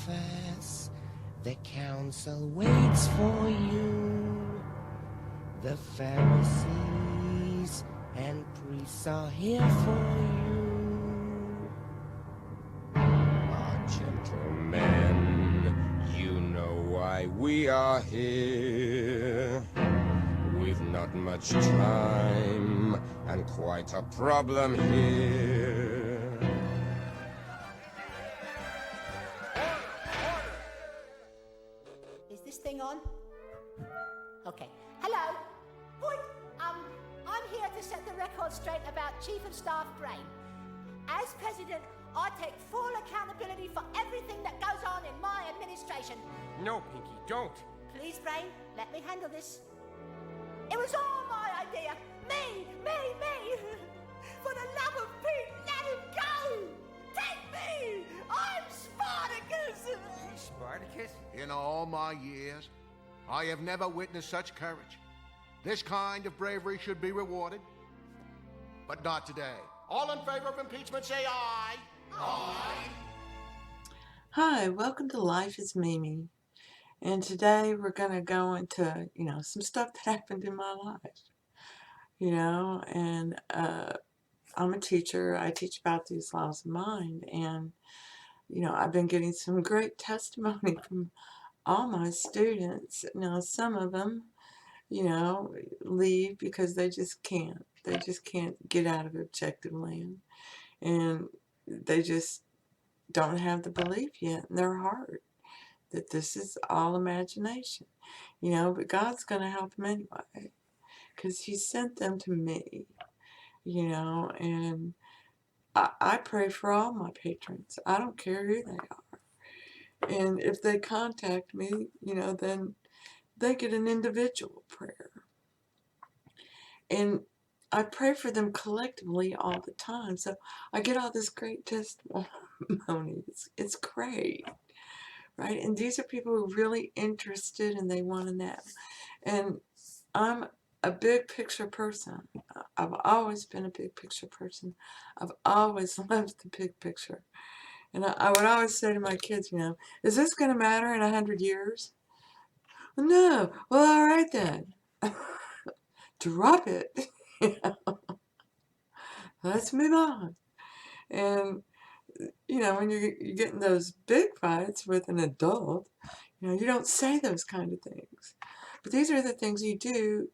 confess, the council waits for you. The Pharisees and priests are here for you. Ah, gentlemen, you know why we are here. We've not much time and quite a problem here. Is this thing on? Okay. Hello. Point. I'm here to set the record straight about Chief of Staff Brain. As President, I take full accountability for everything that goes on in my administration. No, Pinky, don't. Please, Brain, let me handle this. It was all my idea. Me. For the love of Pete, let him go. Take me. I'm Spartacus. Spartacus? In all my years, I have never witnessed such courage. This kind of bravery should be rewarded, but not today. All in favor of impeachment, say aye. Aye. Hi, welcome to Life is Mimi. And today we're going to go into, some stuff that happened in my life. And I'm a teacher. I teach about these laws of mind. And, I've been getting some great testimony from all my students. Now, some of them, leave because they just can't. They just can't get out of objective land. And they just don't have the belief yet in their heart that this is all imagination, but God's going to help them anyway, because He sent them to me, and I pray for all my patrons. I don't care who they are. And if they contact me, then they get an individual prayer. And I pray for them collectively all the time. So I get all this great testimony. It's great. Right? And these are people who are really interested and they want to know. And I'm a big picture person. I've always been a big picture person. I've always loved the big picture. And I would always say to my kids, is this going to matter in 100 years? No. Well, all right then. Drop it. Let's move on. And when you're getting those big fights with an adult, you don't say those kind of things. But these are the things you do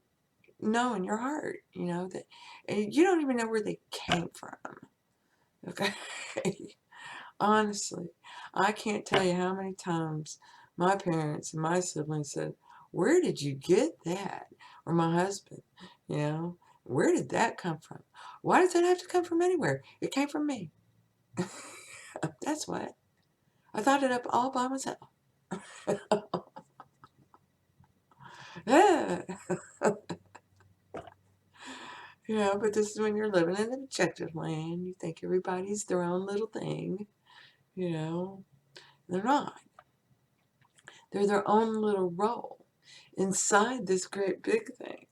know in your heart, that and you don't even know where they came from. Okay? Honestly, I can't tell you how many times my parents and my siblings said, "Where did you get that?" Or my husband, "Where did that come from? Why does that have to come from anywhere? It came from me." That's what. I thought it up all by myself. Yeah. But this is when you're living in an objective land. You think everybody's their own little thing. They're not. They're their own little role inside this great big thing.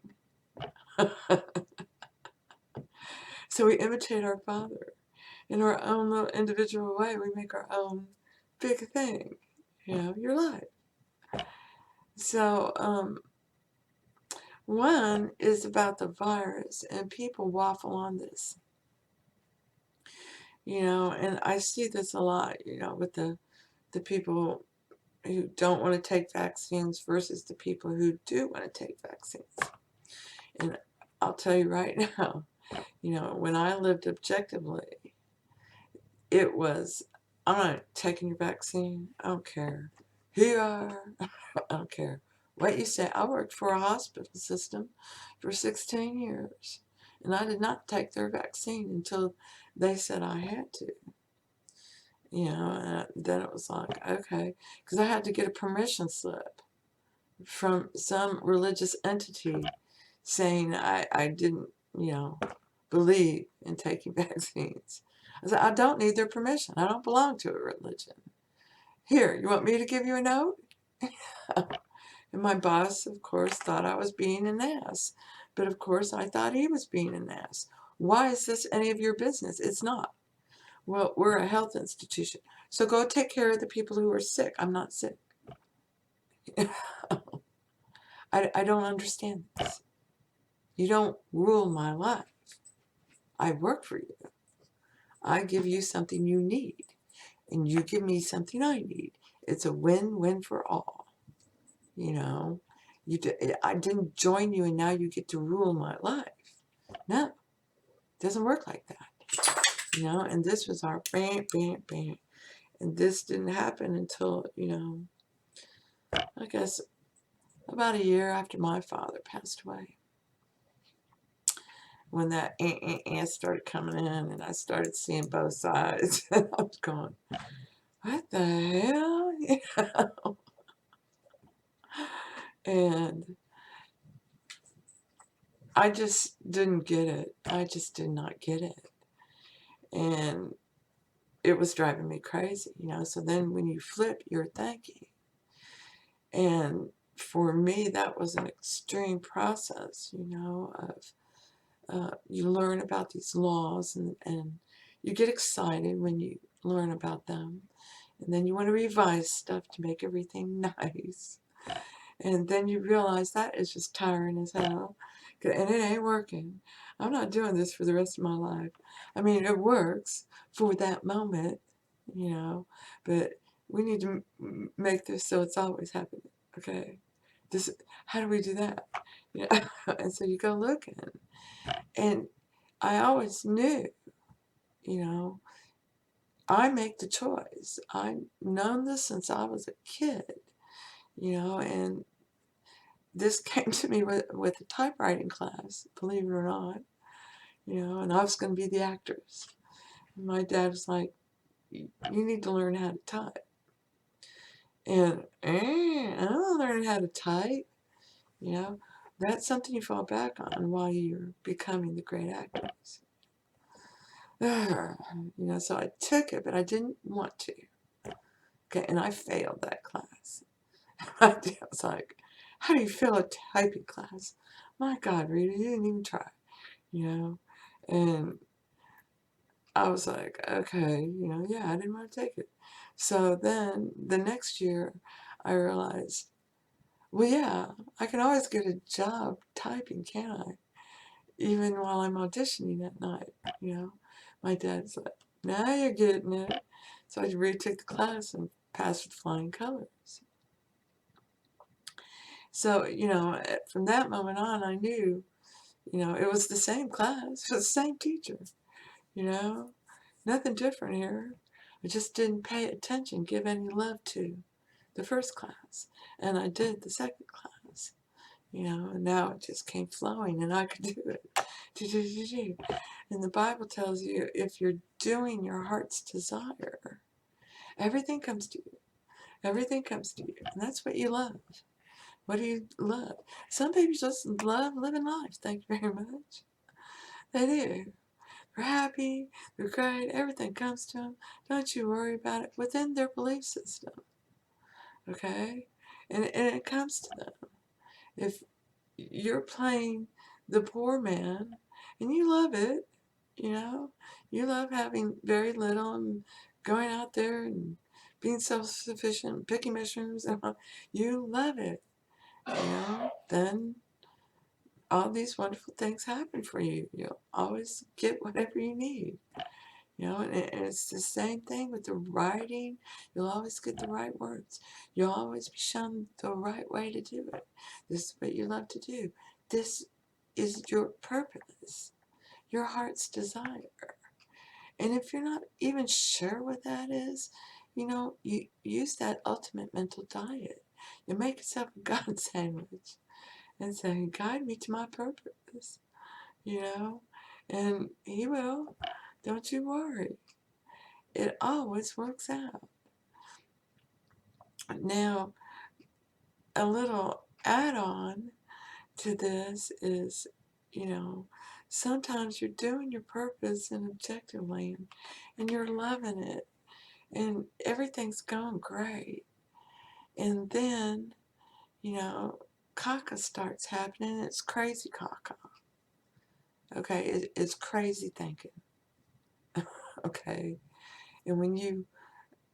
So we imitate our Father. In our own little individual way, we make our own big thing, your life. So, one is about the virus, and people waffle on this. And I see this a lot, with the people who don't want to take vaccines versus the people who do want to take vaccines. And I'll tell you right now, when I lived objectively, it was, I'm not taking your vaccine. I don't care who you are. I don't care what you say. I worked for a hospital system for 16 years, and I did not take their vaccine until they said I had to. And then it was like, okay, because I had to get a permission slip from some religious entity saying I didn't, believe in taking vaccines. I said, I don't need their permission. I don't belong to a religion. Here, you want me to give you a note? And my boss, of course, thought I was being an ass. But of course, I thought he was being an ass. Why is this any of your business? It's not. Well, we're a health institution. So go take care of the people who are sick. I'm not sick. I don't understand this. You don't rule my life. I work for you. I give you something you need, and you give me something I need. It's a win-win for all. You know, I didn't join you, and now you get to rule my life. No, it doesn't work like that. You know, and this was our bam, bam, bam. And this didn't happen until, I guess about a year after my father passed away. When that started coming in, and I started seeing both sides, and I was going, what the hell? And I just didn't get it. I just did not get it. And it was driving me crazy, So then when you flip, you're thinking. And for me, that was an extreme process, of you learn about these laws, and you get excited when you learn about them. And then you want to revise stuff to make everything nice. And then you realize that is just tiring as hell. And it ain't working. I'm not doing this for the rest of my life. I mean, it works for that moment, but we need to make this so it's always happening. Okay? How do we do that? And so you go looking. And I always knew, I make the choice. I've known this since I was a kid, and this came to me with a typewriting class, believe it or not, and I was going to be the actress. And my dad was like, you need to learn how to type. And I don't learn how to type, that's something you fall back on while you're becoming the great actress. So I took it, but I didn't want to. Okay, and I failed that class. I was like, how do you fail a typing class? My God, Rita, you didn't even try, And I was like, okay, yeah, I didn't want to take it. So then the next year, I realized, well, yeah, I can always get a job typing, can't I? Even while I'm auditioning at night, My dad's like, now you're getting it. So I retook the class and passed with flying colors. So, from that moment on, I knew, it was the same class, it was the same teacher, nothing different here. I just didn't pay attention, give any love to the first class. And I did the second class, and now it just came flowing and I could do it. And the Bible tells you if you're doing your heart's desire, everything comes to you. Everything comes to you. And that's what you love. What do you love? Some people just love living life. Thank you very much. They do. They're happy. They're great. Everything comes to them. Don't you worry about it. Within their belief system. Okay? And it comes to them. If you're playing the poor man and you love it, you love having very little and going out there and being self-sufficient, picking mushrooms, and you love it, then all these wonderful things happen for you. You'll always get whatever you need, and it's the same thing with the writing. You'll always get the right words. You'll always be shown the right way to do it. This is what you love to do. This is your purpose, your heart's desire. And if you're not even sure what that is, you use that ultimate mental diet. You make yourself a God sandwich and say, guide me to my purpose, and He will. Don't you worry. It always works out. Now, a little add-on to this is, sometimes you're doing your purpose and objectively, and you're loving it, and everything's going great. And then, caca starts happening. It's crazy caca. Okay, it's crazy thinking. Okay, And when you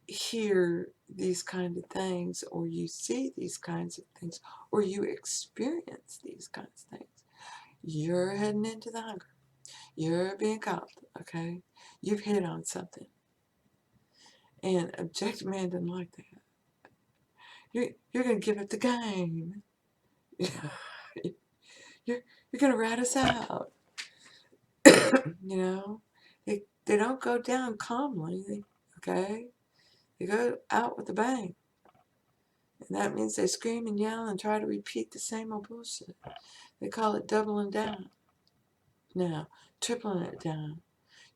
hear these kind of things, or you see these kinds of things, or you experience these kinds of things, you're heading into the hunger. You're being called, okay? You've hit on something. And objective man didn't like that. You're going to give up the game. you're going to rat us out. You know? They don't go down calmly, okay? They go out with a bang. And that means they scream and yell and try to repeat the same old bullshit. They call it doubling down. Now, tripling it down.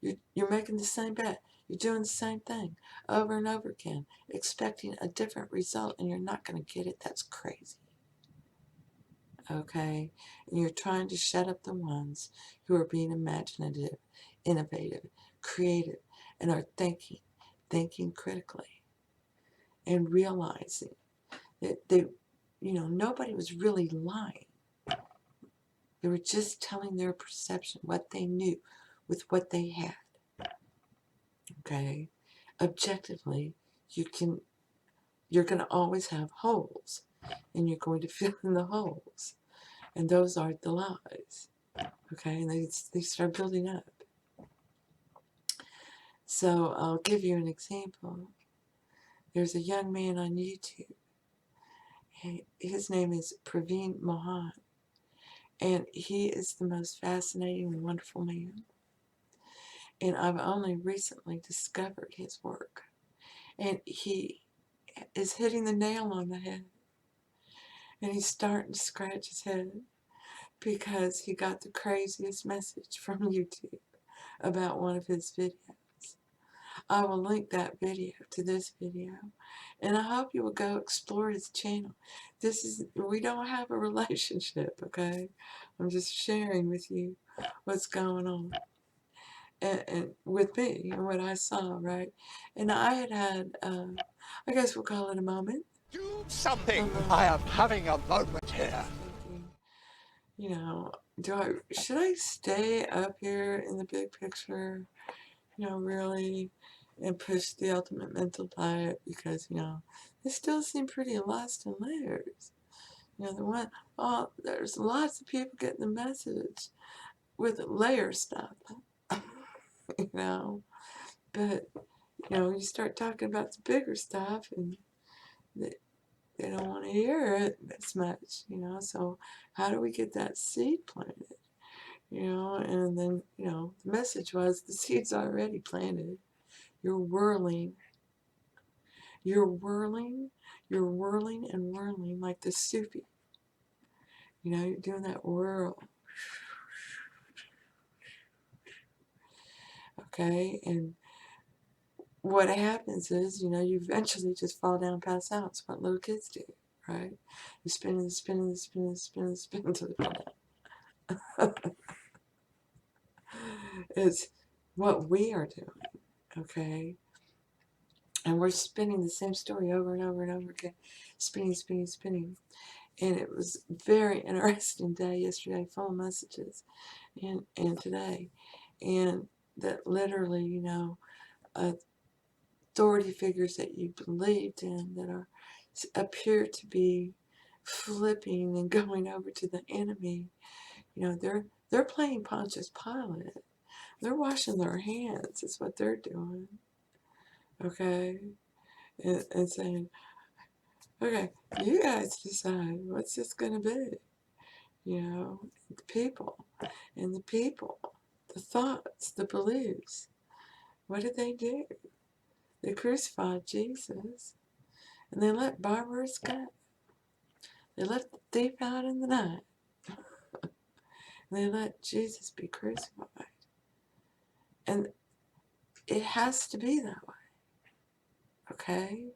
You're making the same bet. You're doing the same thing over and over again, expecting a different result, and you're not going to get it. That's crazy. Okay? And you're trying to shut up the ones who are being imaginative, innovative, creative, and are thinking critically, and realizing that nobody was really lying. They were just telling their perception, what they knew with what they had. Okay? Objectively, you're going to always have holes, and you're going to fill in the holes. And those aren't the lies. Okay? And they start building up. So I'll give you an example. There's a young man on YouTube. His name is Praveen Mohan. And he is the most fascinating and wonderful man. And I've only recently discovered his work. And he is hitting the nail on the head. And he's starting to scratch his head because he got the craziest message from YouTube about one of his videos. I will link that video to this video. And I hope you will go explore his channel. We don't have a relationship, okay? I'm just sharing with you what's going on. And with me and what I saw, right? And I had, I guess we'll call it a moment. Do something. I am having a moment here. Should I stay up here in the big picture, really, and push the ultimate mental diet? Because, they still seem pretty lost in layers. There's lots of people getting the message with layer stuff. But you start talking about the bigger stuff, and they don't want to hear it as much, so how do we get that seed planted, and then, the message was the seed's already planted. You're whirling and whirling like the soupy, you're doing that whirl. Okay, and what happens is, you eventually just fall down and pass out. It's what little kids do, right? You're spinning until they fall down. It's what we are doing, okay? And we're spinning the same story over and over and over again. Spinning. And it was a very interesting day yesterday, full of messages, and today. And that literally, authority figures that you believed in that appear to be flipping and going over to the enemy, they're playing Pontius Pilate. They're washing their hands is what they're doing. Okay? And saying, okay, you guys decide what's this going to be. The people, the thoughts, the beliefs. What did they do? They crucified Jesus, and they let Barabbas go. They let the thief out in the night. And they let Jesus be crucified. And it has to be that way. Okay?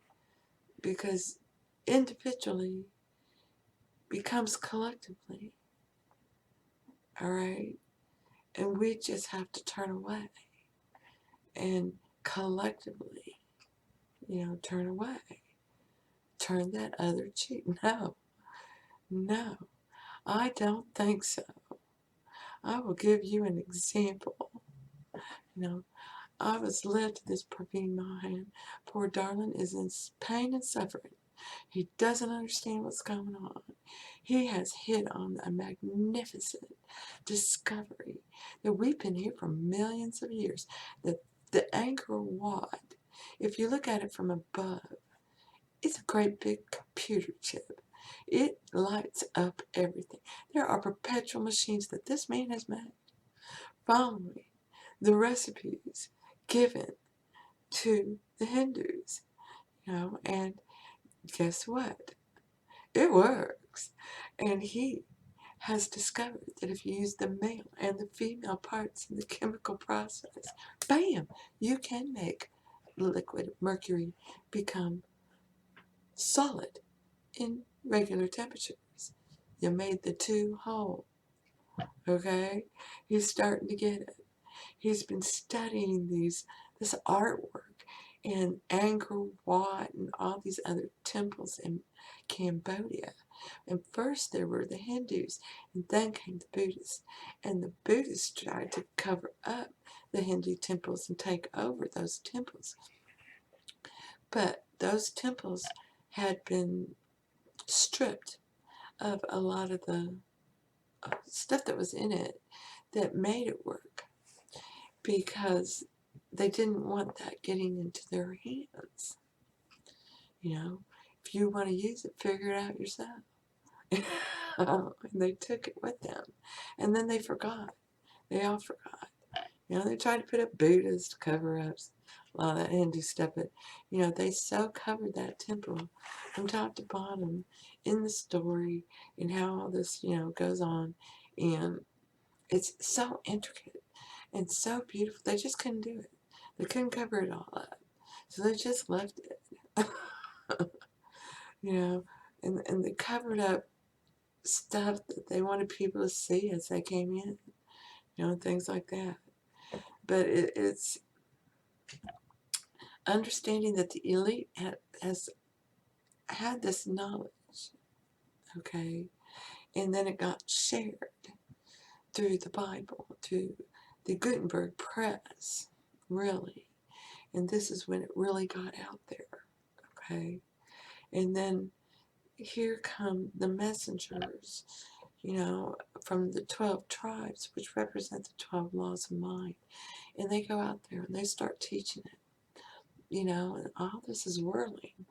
Because individually becomes collectively. Alright? And we just have to turn away. And collectively, turn away. Turn that other cheek. No, I don't think so. I will give you an example. I was led to this Praveen Mohan. Poor darling is in pain and suffering. He doesn't understand what's going on. He has hit on a magnificent discovery that we've been here for millions of years. That the Angkor Wat, if you look at it from above, it's a great big computer chip. It lights up everything. There are perpetual machines that this man has made, following the recipes given to the Hindus, and guess what? It works. And he has discovered that if you use the male and the female parts in the chemical process, bam, you can make liquid mercury become solid in regular temperatures. You made the two whole, okay? He's starting to get it. He's been studying this artwork in Angkor Wat and all these other temples in Cambodia. And first there were the Hindus, and then came the Buddhists. And the Buddhists tried to cover up the Hindu temples and take over those temples. But those temples had been stripped of a lot of the stuff that was in it that made it work, because they didn't want that getting into their hands. If you want to use it, figure it out yourself. And they took it with them. And then they forgot. They all forgot. They tried to put up Buddhas to cover up a lot of that Hindu stuff, but, they so covered that temple from top to bottom in the story and how all this, goes on. And it's so intricate and so beautiful. They just couldn't do it. They couldn't cover it all up. So they just left it. And they covered up stuff that they wanted people to see as they came in, things like that. But it's understanding that the elite has had this knowledge, okay, and then it got shared through the Bible, through the Gutenberg press, really. And this is when it really got out there, okay? And then here come the messengers, from the 12 tribes, which represent the 12 laws of mind. And they go out there and they start teaching it, and all this is whirling.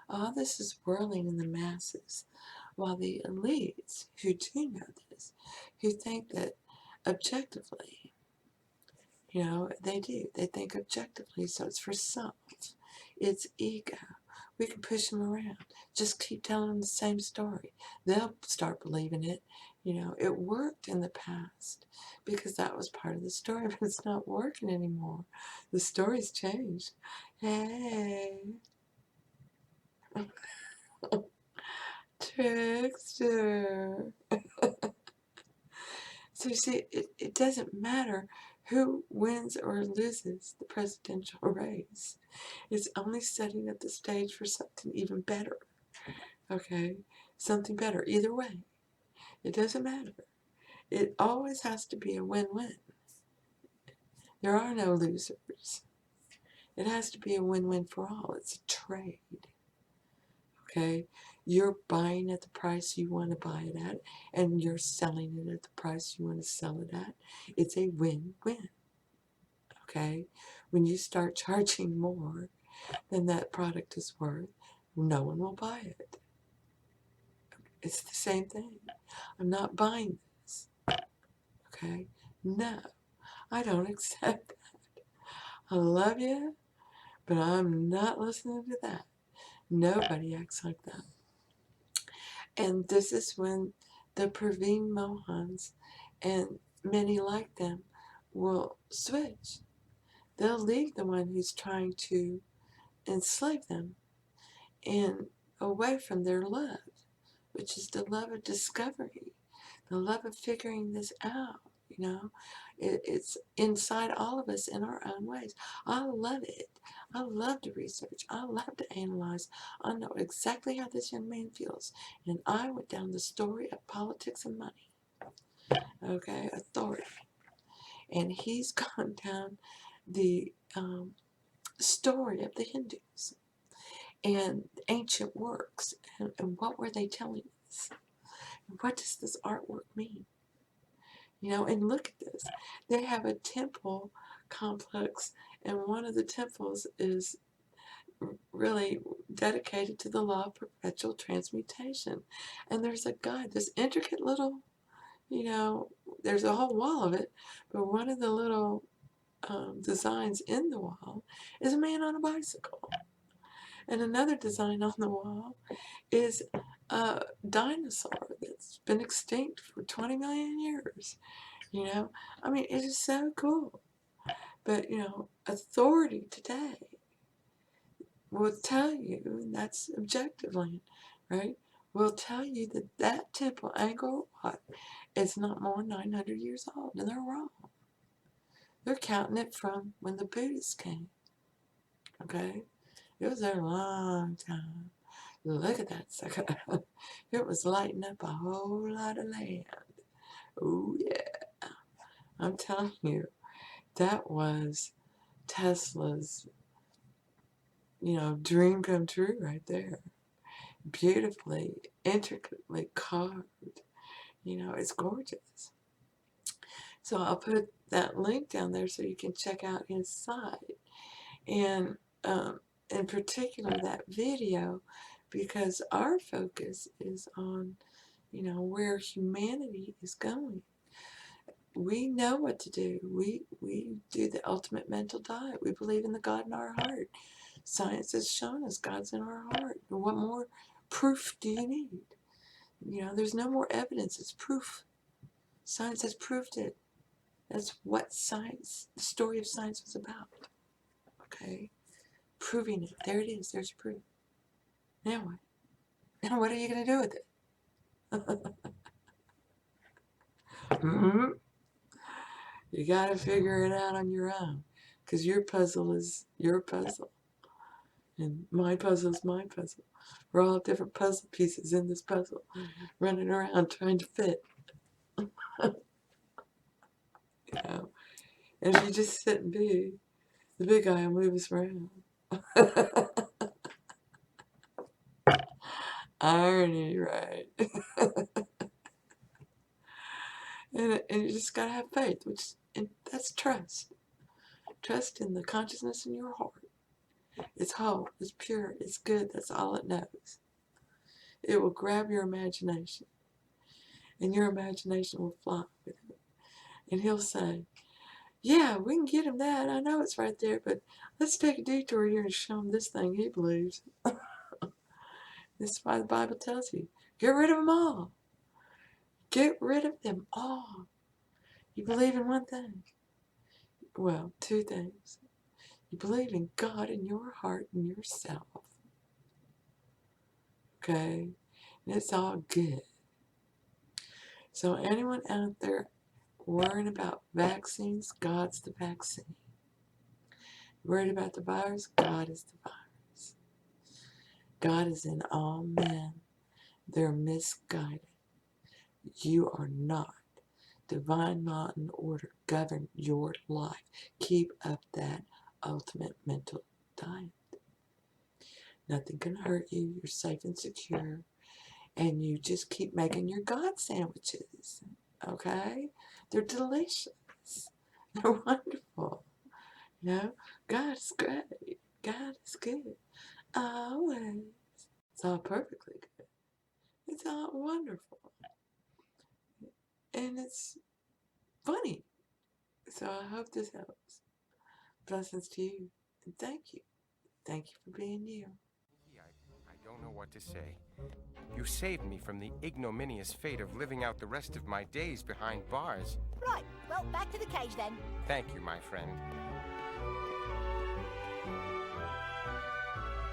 All this is whirling in the masses. While the elites who do know this, who think that objectively, they do. They think objectively, so it's for self. It's ego. We can push them around. Just keep telling them the same story. They'll start believing it. It worked in the past because that was part of the story, but it's not working anymore. The story's changed. Hey. Trickster. So you see, it doesn't matter who wins or loses the presidential race. It's only setting up the stage for something even better. Okay? Something better. Either way. It doesn't matter. It always has to be a win-win. There are no losers. It has to be a win-win for all. It's a trade. Okay? You're buying at the price you want to buy it at, and you're selling it at the price you want to sell it at. It's a win-win. Okay? When you start charging more than that product is worth, no one will buy it. It's the same thing. I'm not buying this. Okay? No, I don't accept that. I love you, but I'm not listening to that. Nobody acts like that. And this is when the Praveen Mohans and many like them will switch. They'll leave the one who's trying to enslave them and away from their love, which is the love of discovery, the love of figuring this out. It's inside all of us in our own ways. I love it. I love to research. I love to analyze. I know exactly how this young man feels. And I went down the story of politics and money. Okay, authority. And he's gone down the story of the Hindus and ancient works, and what were they telling us? What does this artwork mean? You know, and look at this. They have a temple complex, and one of the temples is really dedicated to the law of perpetual transmutation. And there's a guide, this intricate little, you know, there's a whole wall of it, but one of the little designs in the wall is a man on a bicycle. And another design on the wall is a dinosaur that's been extinct for 20 million years. You know, I mean, it is so cool. But, you know, authority today will tell you, and that's objectively, right? Will tell you that that temple, Angkor Wat, is not more than 900 years old, and they're wrong. They're counting it from when the Buddhists came. Okay? It was there a long time. Look at that sucker. It was lighting up a whole lot of land. Oh, yeah. I'm telling you, that was Tesla's, you know, dream come true right there. Beautifully, intricately carved. You know, it's gorgeous. So I'll put that link down there so you can check out his site. And in particular, that video, because our focus is on, you know, where humanity is going. We know what to do. We do the ultimate mental diet. We believe in the God in our heart. Science has shown us God's in our heart. What more proof do you need? You know, there's no more evidence. It's proof. Science has proved it. That's what science, the story of science was about. Okay? Proving it. There it is. There's proof. Now what? Now what are you going to do with it? You got to figure it out on your own. Because your puzzle is your puzzle. And my puzzle is my puzzle. We're all different puzzle pieces in this puzzle. Running around trying to fit. You know? And if you just sit and be, the big guy will move us around. Irony, right? and you just gotta have faith, and that's trust. Trust in the consciousness in your heart. It's whole, it's pure, it's good, that's all it knows. It will grab your imagination, and your imagination will fly with it. And he'll say, yeah, we can get him that, I know it's right there, but let's take a detour here and show him this thing he believes. This is why the Bible tells you, get rid of them all. Get rid of them all. You believe in one thing. Well, two things. You believe in God in your heart and yourself. Okay? And it's all good. So anyone out there worrying about vaccines, God's the vaccine. Worried about the virus, God is the virus. God is in all men. They're misguided. You are not. Divine law and order govern your life. Keep up that ultimate mental diet. Nothing can hurt you. You're safe and secure. And you just keep making your God sandwiches. Okay? They're delicious. They're wonderful. You know? God is great. God is good. Always. It's all perfectly good. It's all wonderful. And it's funny. So I hope this helps. Blessings to you. And thank you. Thank you for being you. I don't know what to say. You saved me from the ignominious fate of living out the rest of my days behind bars. Right, well, back to the cage then. Thank you, my friend.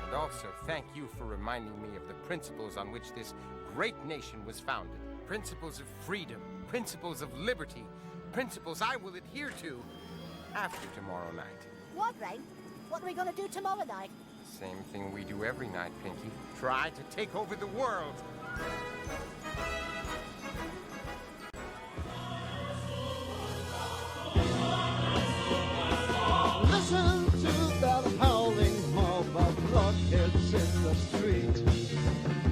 And also, thank you for reminding me of the principles on which this great nation was founded. Principles of freedom, principles of liberty, principles I will adhere to after tomorrow night. What, Rain? What are we going to do tomorrow night? Same thing we do every night, Pinky. Try to take over the world. street.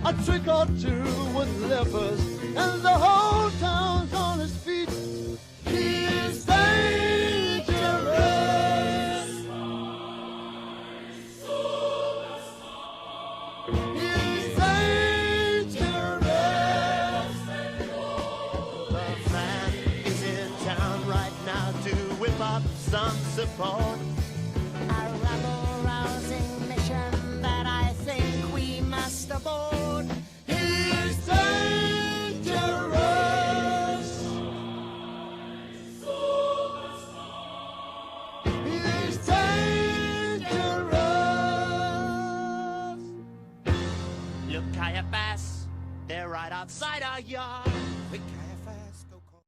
A trick or two with lepers, and the whole town's on his feet. He is dangerous. He is dangerous. The man is in town right now to whip up some support. A rabble-rousing mission that I think we must abort. He is dangerous. He is dangerous. Look, Caiaphas, they're right outside our yard.